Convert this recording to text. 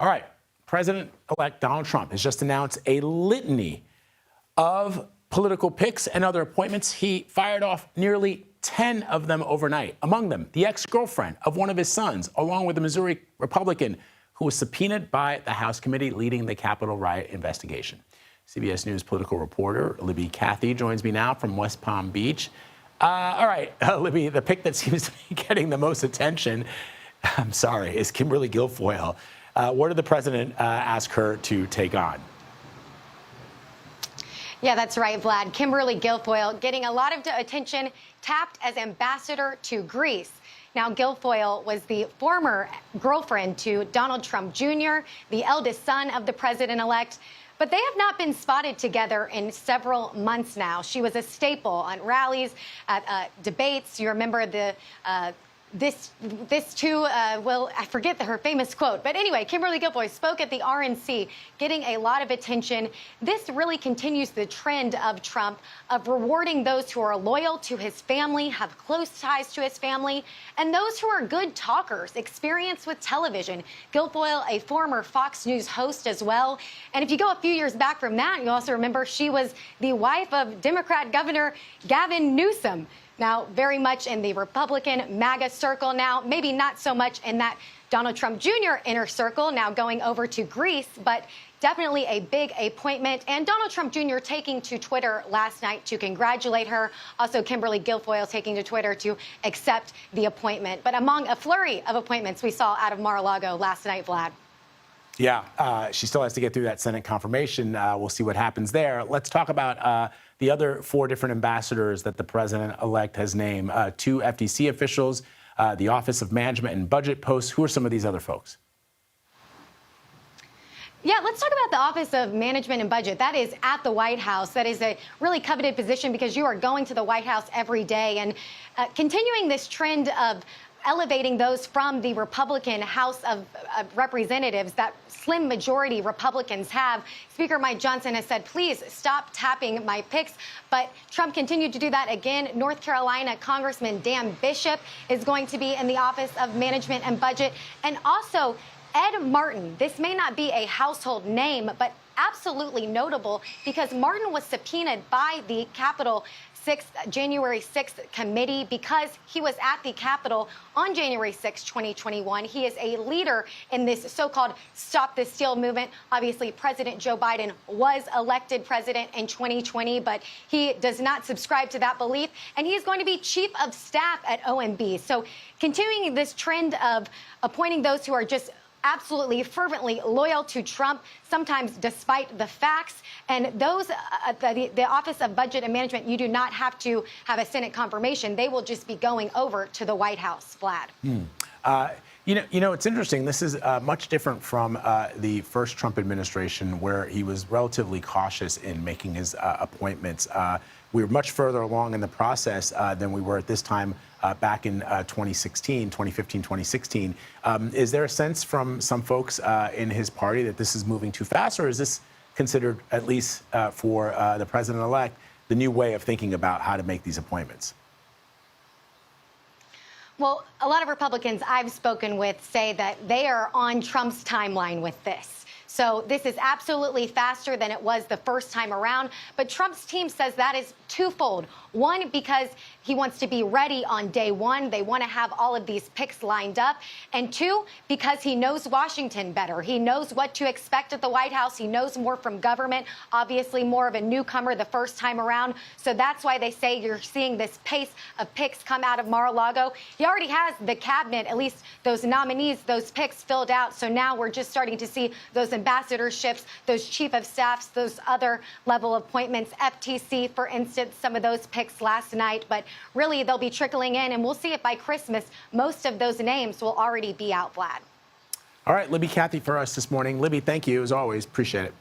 All right. President-elect Donald Trump has just announced a litany of political picks and other appointments. He fired off nearly 10 of them overnight. Among them, the ex-girlfriend of one of his sons, along with a Missouri Republican who was subpoenaed by the House committee leading the Capitol riot investigation. CBS News political reporter Libby Cathey joins me now from West Palm Beach. All right, Libby, the pick that seems to be getting the most attention, is Kimberly Guilfoyle. What did the president ask her to take on? Yeah, that's right, Vlad. Kimberly Guilfoyle getting a lot of attention, tapped as ambassador to Greece. Now, Guilfoyle was the former girlfriend to Donald Trump Jr., the eldest son of the president-elect. But they have not been spotted together in several months now. She was a staple on rallies, at debates. You remember the I forget her famous quote. But anyway, Kimberly Guilfoyle spoke at the RNC, getting a lot of attention. This really continues the trend of Trump of rewarding those who are loyal to his family, have close ties to his family, and those who are good talkers, experience with television. Guilfoyle, a former Fox News host as well. And if you go a few years back from that, you also remember she was the wife of Democrat Governor Gavin Newsom. Now, very much in the Republican MAGA circle now, maybe not so much in that Donald Trump Jr. inner circle, now going over to Greece, but definitely a big appointment. And Donald Trump Jr. taking to Twitter last night to congratulate her. Also, Kimberly Guilfoyle taking to Twitter to accept the appointment. But among a flurry of appointments we saw out of Mar-a-Lago last night, Vlad. Yeah, she still has to get through that Senate confirmation. We'll see what happens there. Let's talk about the other 4 different ambassadors that the president-elect has named. 2 FTC officials, the Office of Management and Budget posts. Who are some of these other folks? Yeah, let's talk about the Office of Management and Budget. That is at the White House. That is a really coveted position because you are going to the White House every day. And continuing this trend of elevating those from the Republican House of Representatives that slim majority Republicans have. Speaker Mike Johnson has said, please stop tapping my picks. But Trump continued to do that again. North Carolina Congressman Dan Bishop is going to be in the Office of Management and Budget. And also Ed Martin. This may not be a household name, but absolutely notable because Martin was subpoenaed by the January 6th committee because he was at the Capitol on January 6, 2021. He is a leader in this so-called Stop the Steal movement. Obviously, President Joe Biden was elected president in 2020, but he does not subscribe to that belief. And he's going to be chief of staff at OMB. So continuing this trend of appointing those who are just absolutely fervently loyal to Trump, sometimes despite the facts. And those, the Office of Budget and Management, you do not have to have a Senate confirmation. They will just be going over to the White House, Vlad. You know, it's interesting. This is much different from the first Trump administration, where he was relatively cautious in making his appointments. We were much further along in the process than we were at this time back in 2015, 2016. Is there a sense from some folks in his party that this is moving too fast, or is this considered, at least for the president-elect, the new way of thinking about how to make these appointments? Well, a lot of Republicans I've spoken with say that they are on Trump's timeline with this. So this is absolutely faster than it was the first time around. But Trump's team says that is twofold. One, because he wants to be ready on day one. They want to have all of these picks lined up. And 2, because he knows Washington better. He knows what to expect at the White House. He knows more from government, obviously more of a newcomer the first time around. So that's why they say you're seeing this pace of picks come out of Mar-a-Lago. He already has the cabinet, at least those nominees, those picks filled out. So now we're just starting to see those ambassadorships, those chief of staffs, those other level appointments, FTC, for instance, some of those picks last night. But really, they'll be trickling in, and we'll see if by Christmas, most of those names will already be out, Vlad. All right, Libby Cathey for us this morning. Libby, thank you, as always. Appreciate it.